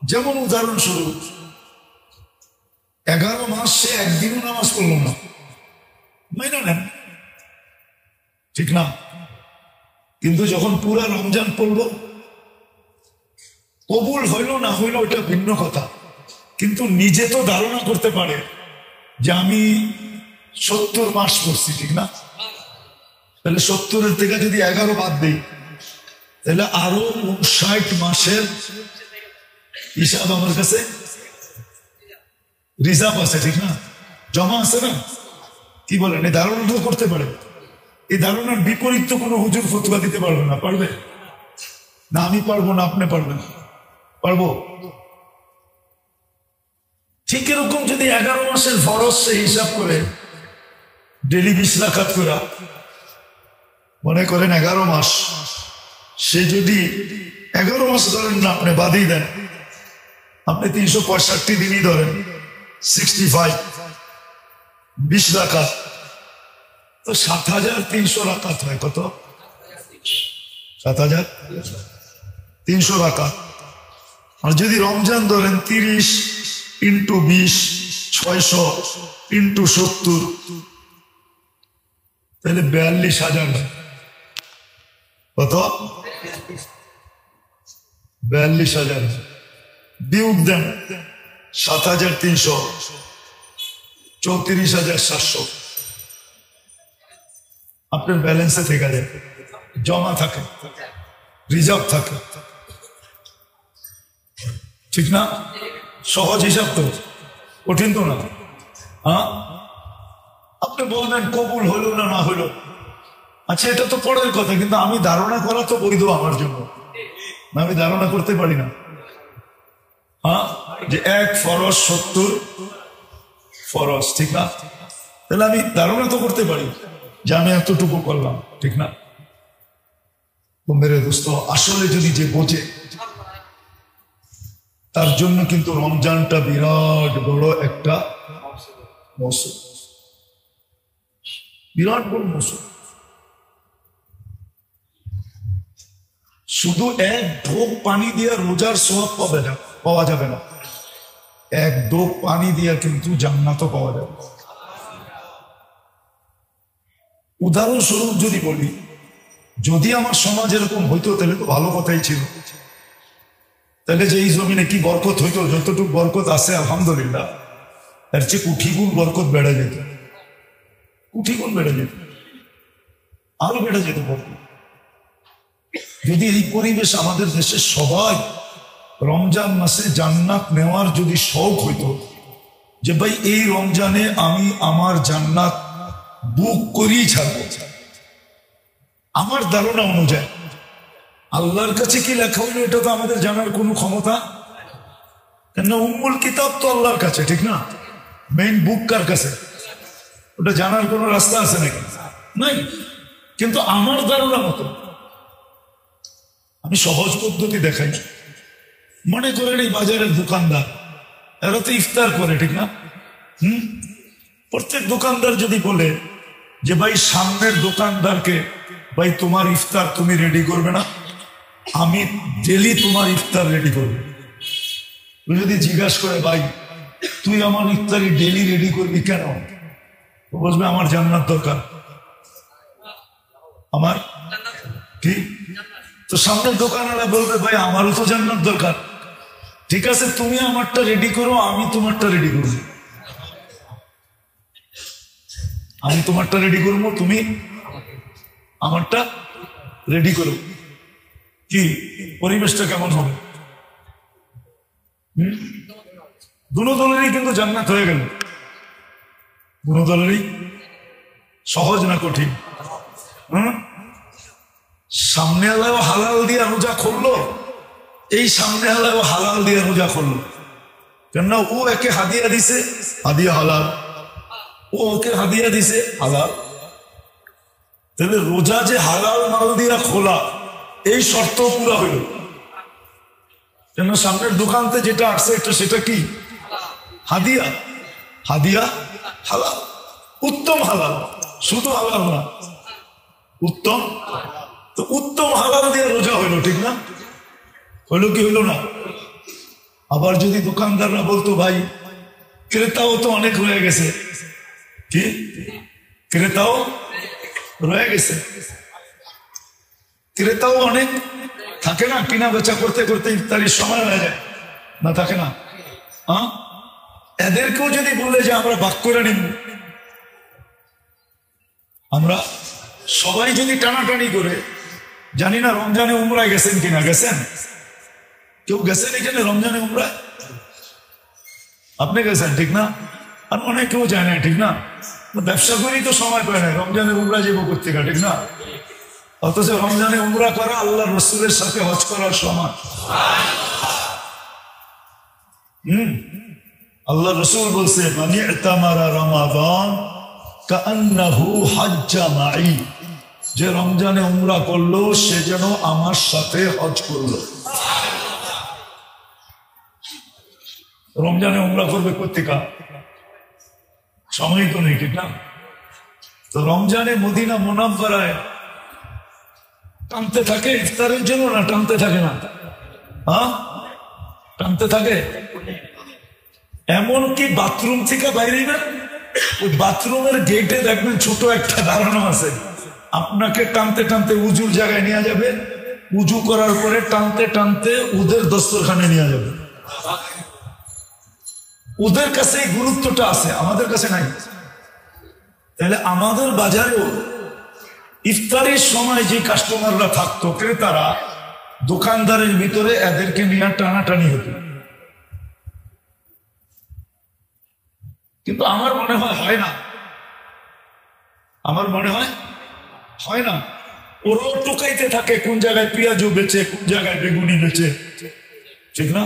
যেমন উদাহরণস্বরূপ 11 মাস সে একদিনও নামাজ পড়ল না, মাইনা নেন, ঠিক না? কিন্তু যখন পুরা রমজান পড়ল, কবুল হইল না হইল ওটা ভিন্ন কথা, কিন্তু নিজে তো ধারণা করতে পারে যে আমি 70 মাস পড়ছি, ঠিক না? তাহলে 70-এর থেকে যদি 11 বাদ দিই, তাহলে আরো 60 মাসের হিসাব আমার কাছে রিজার্ভ আছে, ঠিক না? জমা আছে না? কি বলেন? এই ধারণাটা করতে পারে। এই ধারণার বিপরীত তো কোনো হুজুর ফতোয়া দিতে পারবে না, পারবে না? আমি পারবো না, আপনি পারবেন? পারবো। ঠিক এরকম যদি 11 মাসের ফরজ সে হিসাব করে ডেলি 20 রাকাত করে, মনে করেন 11 মাস, সে যদি 11 মাস ধরেন না, আপনি বাদই দেন, আপনি 365 দিনই ধরেন, 65, 20 রাকাত, তো 7300 রাকাত হয়। কত? 7300 রাকাত। আর যদি রমজান ধরেন 30 × 20, 600 × 70, তাহলে 42,000 হয়। কত? 42,000। বিয়োগ দেন 7,300, 34,700 আপনার ব্যালেন্সে থেকে যায়, জমা থাকে, রিজার্ভ থাকে, ঠিক না? সহজ হিসাব তো, কঠিন তো না। হ্যাঁ, আপনি বলবেন কবুল হইল না হইল, আচ্ছা, এটা তো পরের কথা, কিন্তু আমি ধারণা করা তো বৈধ আমার জন্য। আমি ধারণা করতে পারি না হ্যাঁ যে 1 ফরজ 70 ফরজ, ঠিক না? তাহলে আমি ধারণা তো করতে পারি যে আমি এতটুকু করলাম, ঠিক না? মেরে দোস্ত, আসলে যদি যে বোঝে তার জন্য কিন্তু রমজানটা বিরাট বড় একটা মৌসুম, বিরাট বড় মৌসুম। শুধু এক ঢোক পানি দিয়ে রোজার সওয়াব পাওয়া যাবে না, এক ঢোক পানি দিয়ে কিন্তু জান্নাতও পাওয়া যাবে। উদাহরণস্বরূপ যদি বলি, যদি আমার সমাজ এরকম হইতো তাহলে তো ভালো কথাই ছিল। তাহলে যে এই জমিনে কি বরকত হইতো, যতটুকু বরকত আছে আলহামদুলিল্লাহ, এর চেয়ে কুঠিগুণ বরকত বেড়ে যেত, কুঠিগুণ বেড়ে যেত, আরো বেড়ে যেত বরকত। যদি এই পরিবেশ আমাদের দেশের সবাই রমজান মাসে জান্নাত নেওয়ার যদি শখ হইতো, যে ভাই এই রমজানে আমি আমার জান্নাত বুক করেই ছাড়বো, আমার ধারণা অনুযায়ী আল্লাহর কাছে কি লেখা হইলো এটা তো আমাদের জানার কোনো ক্ষমতা, কেন উম্মুল কিতাব তো আল্লাহর কাছে, ঠিক না? মেইন বুক কার কাছে, ওটা জানার কোনো রাস্তা আছে নাকি? নাই। কিন্তু আমার ধারণা মতো আমি সহজ পদ্ধতি দেখাই। মনে করেন এই বাজারের দোকানদার, এরা তো ইফতার করে, ঠিক না? প্রত্যেক দোকানদার যদি বলে যে ভাই সামনের দোকানদারকে, ভাই তোমার ইফতার তুমি রেডি করবে না, আমি ডেলি তোমার ইফতার রেডি করবো। যদি জিজ্ঞাসা করে ভাই তুই আমার ইফতারি ডেলি রেডি করবি কেন, বলবে আমার জান্নাত দরকার, আমার কি? তো সামনের দোকানওয়ালা বলবে ভাই আমারও তো জান্নাত দরকার, ঠিক আছে তুমি আমারটা রেডি করো, আমি তোমারটা রেডি করবো, আমি তোমারটা রেডি করবো, তুমি আমারটা রেডি করো। কি পরিবেশটা কেমন হবে? দুনো দলেরই কিন্তু জান্নাত হয়ে গেল, দুনো দলেরই। সহজ না কঠিন? সামনে আলাও হালাল দিয়ে রোজা খুললো, এই সামনে আলাও হালাল দিয়ে রোজা খুললো, কেননা ও একে হাদিয়া দিছে, হাদিয়া হালাল, ও ওকে হাদিয়া দিছে হালাল। তাহলে রোজা যে হালাল মাল দিয়া খোলা, এই শর্ত পুরা হইল, কেন সামনের দোকানতে যেটা আসছে একটা সেটা কি হাদিয়া, হাদিয়া হালাল, উত্তম হালাল, শুধু হালাল না, উত্তম। তো উত্তম হালাল দিয়ে রোজা হইল, ঠিক না? হইল কি হইল না? আবার যদি দোকানদাররা বলতো ভাই ক্রেতাও তো অনেক রয়ে গেছে, কি ক্রেতাও রয়ে গেছে, ক্রেতাও অনেক থাকে না, কিনা বেচা করতে করতে ইফতারির সময় হয়ে যায় না, থাকে না? এদেরকেও যদি বলে যে আমরা ভাগ করে নিব, আমরা সবাই যদি টানাটানি করে, জানি না রমজানে উমরায় গেছেন কিনা, গেছেন? কেউ গেছেন এখানে রমজানে উমরায়? আপনি গেছেন, ঠিক না? আর অনেক কেউ যায় না, ঠিক না? ব্যবসা করেই তো সময় পায় না, রমজানে উমরা যাবো করতে, ঠিক না? অথচ রমজানে উমরা করা আল্লাহ রসুলের সাথে হজ করার সমান। আল্লাহ রসুল বলছে মান ইতামারা রমাদান কাআন্নাহু হাজ্জা মাই, যে রমজানে উমরা করলো সে যেন আমার সাথে হজ করলো। রমজানে উমরা করবে কোত্থেকা? সময় তো নেই, ঠিক না? তো রমজানে মদিনা মুনাওয়ারায় টানতে থাকে ইফতারের জন্য, না টানতে থাকে না? টানতে থাকে। এমনকি বাথরুম থেকে বাইরে না, ওই বাথরুমের গেটে দেখবেন ছোট একটা দাঁড়ানো আছে, আপনাকে টানতে টানতে উজুর জায়গায় নিয়ে যাবে, উজু করার পরে টানতে টানতে ওদের দস্তরখানে নিয়ে যাবে। ওদের কাছে এই গুরুত্বটা আছে, আমাদের কাছে নাই। তাহলে আমাদের বাজারেও ইফতারের সময় যে কাস্টমাররা থাকতো, ক্রেতারা, দোকানদারের ভিতরে এদেরকে নিয়ে টানাটানি হতো। কিন্তু আমার মনে হয় না, আমার মনে হয় না? ওরাও টোকাইতে থাকে কোন জায়গায় পেঁয়াজও বেচে, কোন জায়গায় বেগুনি বেচে, ঠিক না?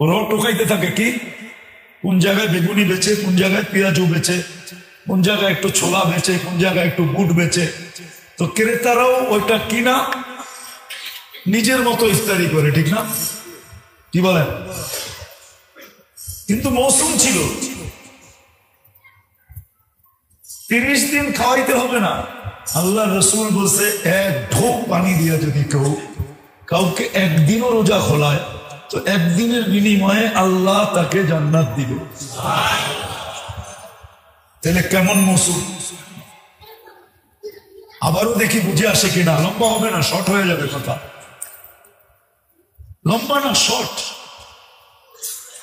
ওরাও টোকাইতে থাকে কি কোন জায়গায় বেগুনি বেচে, কোন জায়গায় পেঁয়াজও বেচে, কোন জায়গায় একটু ছোলা বেচে, কোন জায়গায় একটু বুট বেচে। তো ক্রেতারাও ওইটা কিনা নিজের মতো ইফতারি করে, ঠিক না? কি বলেন? কিন্তু মৌসুম ছিল, 30 দিন খাওয়াইতে হবে না। আল্লাহ রসুল বলছে এক ঢোক পানি দিয়ে যদি কেউ কাউকে একদিনও রোজা খোলায় তো একদিনের বিনিময়ে আল্লাহ তাকে জান্নাত দিবে। তাহলে কেমন মৌসুম? আবারও দেখি বুঝে আসে কিনা। লম্বা হবে না, শর্ট হয়ে যাবে কথা। লম্বা না, শর্ট।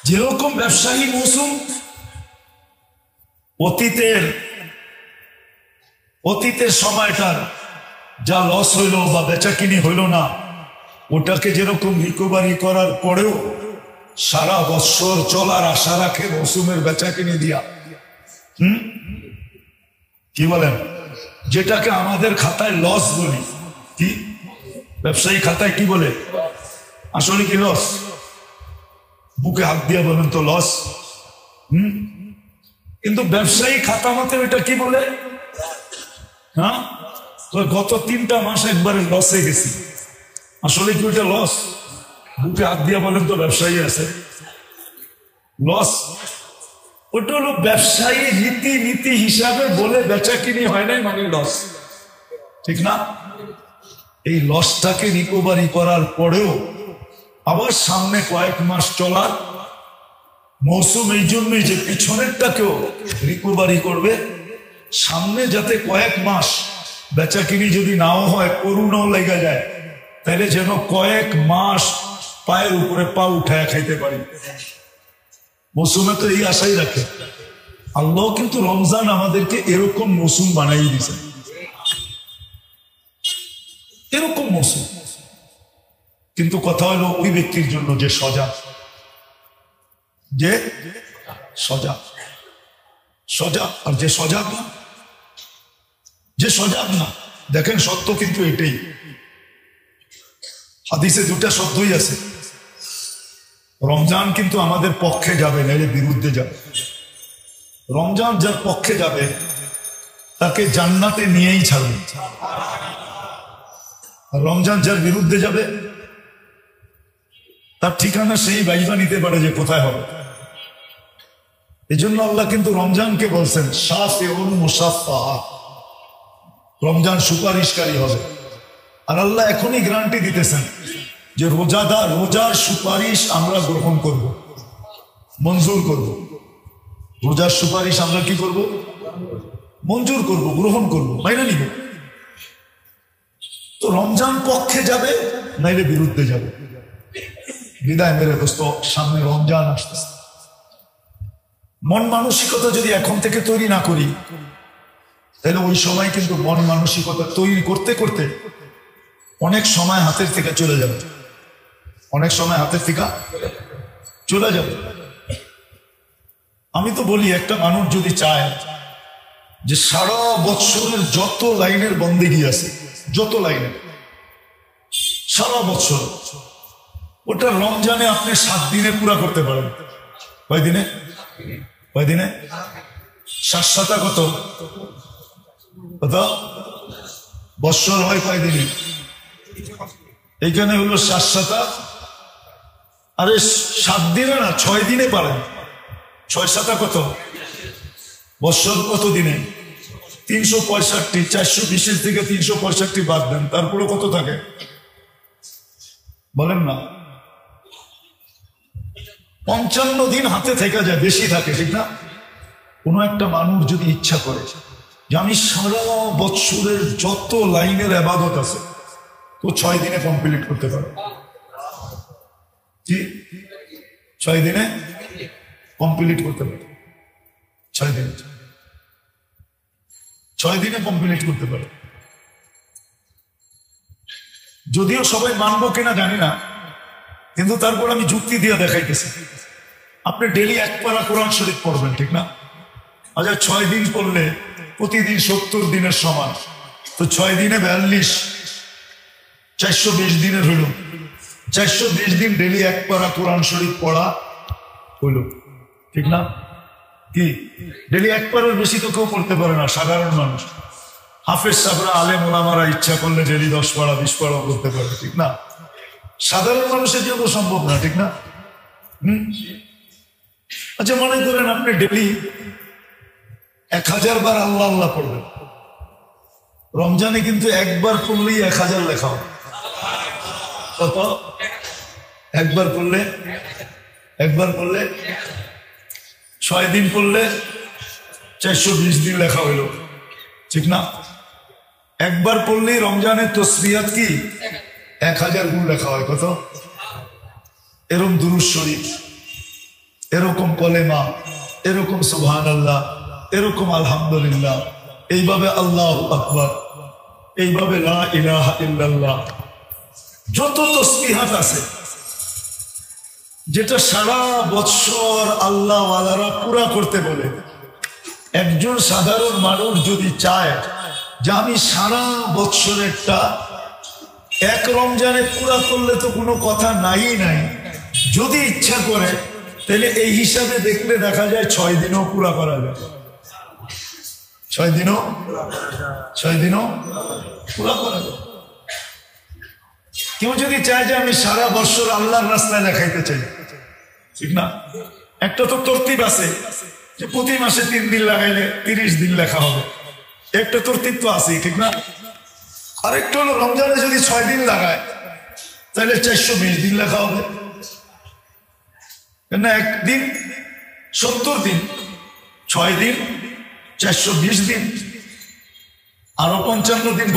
যেরকম ব্যবসায়ী মৌসুম, অতীতের সময়টার যা লস হইল বা বেচাকিনি হইল না, ওটাকে যেরকম রিকভারি করার পরেও সারা বছর চলার আশা রাখে মৌসুমের বেচাকিনি দিয়া। কি বলেন? যেটাকে আমাদের খাতায় লস বলি, কি ব্যবসায়ী খাতায় কি বলে? আসলে কি লস? বুকে হাত দিয়ে বলেন তো লস। কিন্তু ব্যবসায়ী খাতা মতে এটা কি বলে? হ্যাঁ, গত 3টা মাস একবারে লসে গেছি। আসলে কি ওইটা লস? বুকে হাত দিয়ে বলেন তো ব্যবসায়ী আছে লস? ওটা হলো ব্যবসায়ী নীতি হিসাবে বলে বেচা কিনি হয় নাই মানে লস, ঠিক না? এই লসটাকে রিকভারি করার পরেও আবার সামনে কয়েক মাস চলার মৌসুম, এই জন্যই যে পিছনেরটাকেও রিকভারি করবে, সামনে যাতে কয়েক মাস বেচাকিনি যদি নাও হয়, করুণাও লেগে যায়, তাহলে যেন কয়েক মাস পায়ের উপরে পা উঠায় খাইতে পারি। মৌসুমে তো এই আশাই রাখে আল্লাহ। কিন্তু রমজান আমাদেরকে এরকম মৌসুম বানাই দিছে, এরকম মৌসুম। কিন্তু কথা হলো ওই ব্যক্তির জন্য যে সজাগ, আর যে সজাগ না, দেখেন সত্য কিন্তু এটাই। হাদিসে 2টা শব্দই আছে। রমজান কিন্তু আমাদের পক্ষে যাবে, নাইলে বিরুদ্ধে যাবে। রমজান যার পক্ষে যাবে তাকে জান্নাতে নিয়েই ছাড়বে। আর রমজান যার বিরুদ্ধে যাবে তার ঠিকানা সেই বাইবা নিতে পারে যে কোথায় হবে। এই জন্য আল্লাহ কিন্তু রমজানকে বলছেন শাফিউন মুশাফফা, রমজান সুপারিশকারী হবে। আর আল্লাহ এখনই গ্যারান্টি দিতেছেন যে রোজার সুপারিশ আমরা গ্রহণ করব, মঞ্জুর করব। রোজার সুপারিশ আমরা কি করব? মঞ্জুর করব, গ্রহণ করব, মাইনা নিব। তো রমজান পক্ষে যাবে নাইলে বিরুদ্ধে যাবে। বিদায় মেরে দোস্ত, সামনে রমজান আসতেছে। মন মানসিকতা যদি এখন থেকে তৈরি না করি তাহলে ওই সময় কিন্তু মন মানসিকতা তৈরি করতে করতে অনেক সময় হাতের থেকে চলে যাবে, অনেক সময় হাতের থেকে চলে যাবে। আমি তো বলি, একটা মানুষ যদি চায় যে সারা বছরের যত লাইনের বন্দেগী আছে, যত লাইনের সারা বছর, ওটা রমজানে আপনি 7 দিনে পুরা করতে পারেন। কয়দিনে? 7 7 কত? বৎসর হয় কয়দিনে? এইখানে হলো 7 7, আরে 7 দিনে না, 6 দিনে পারেন। 6 7 কত? বৎসর কত দিনে? 365। 420 থেকে 365 বাদ দেন, তারপরে কত থাকে বলেন না? 55 দিন হাতে থেকে যায়, বেশি থাকে, ঠিক না? কোনো একটা মানুষ যদি ইচ্ছা করে যে আমি সারা বছরের যত লাইনের ইবাদত আছে তো 6 দিনে কমপ্লিট করতে পারে। কি 6 দিনে কমপ্লিট করতে পারে? 6 দিনে কমপ্লিট করতে পারে। যদিও সবাই মানবো কিনা জানি না, কিন্তু তারপর আমি যুক্তি দিয়ে দেখাইতেছি। আপনি ডেলি 1 পারা কোরআন শরীফ পড়বেন, ঠিক না? আচ্ছা, 6 দিন পড়লে প্রতিদিন 70 দিনের সমান, তো 6 দিনে 42, 420 দিনের হইল। 420 দিন ডেলি এক পারা কোরআন শরীফ পড়া হইল, ঠিক না? কি ডেলি এক পারার বেশি তো কেউ পড়তে পারে না, সাধারণ মানুষ। হাফেজ সাহেবরা, আলেম ওলামারা ইচ্ছা করলে ডেলি 10 পারা 20 পারা করতে পারে, ঠিক না? সাধারণ মানুষের জন্য সম্ভব না, ঠিক না? আচ্ছা, মনে করেন আপনি ডেলি 1000 বার আল্লাহ আল্লাহ পড়বেন। রমজানে কিন্তু একবার পড়লেই 1000 লেখা হবে। কত? একবার পড়লে 6 দিন পড়লে 420 দিন লেখা হইল, ঠিক না? একবার পড়লেই রমজানের তসবিহাত কি 1000 গুণ লেখা হয়। কত? এরকম দুরূদ শরীফ, এরকম কলেমা, এরকম সুবহানাল্লাহ, এরকম আলহামদুলিল্লাহ, এইভাবে আল্লাহু আকবার, এইভাবে লা ইলাহা ইল্লাল্লাহ, যত তসবিহাত আছে যেটা সারা বছর আল্লাহ ওয়ালারা পুরা করতে বলে, একজন সাধারণ মানুষ যদি চায় যে আমি সারা বছরেরটা এক রমজানে পুরা করলে তো কোনো কথা নাই, যদি ইচ্ছা করে তাহলে এই হিসাবে দেখলে দেখা যায় 6 দিনও পুরা করা যায়। 6 দিনও পুরা করা যায়। কেউ যদি চায় যে আমি সারা বছর আল্লাহর রাস্তায় লেখাইতে চাই, ঠিক না? একটা তো তরতিব আছে যে প্রতি মাসে 3 দিন লাগাইলে 30 দিন লেখা হবে, একটা তরতিব তো আছে, ঠিক না? আরেকটা হলো রমজানে যদি 6 দিন লাগায় তাহলে 420 দিন লেখা হবে না? একদিন 70 দিন, 6 দিন 420 দিন, আরো 55 দিন।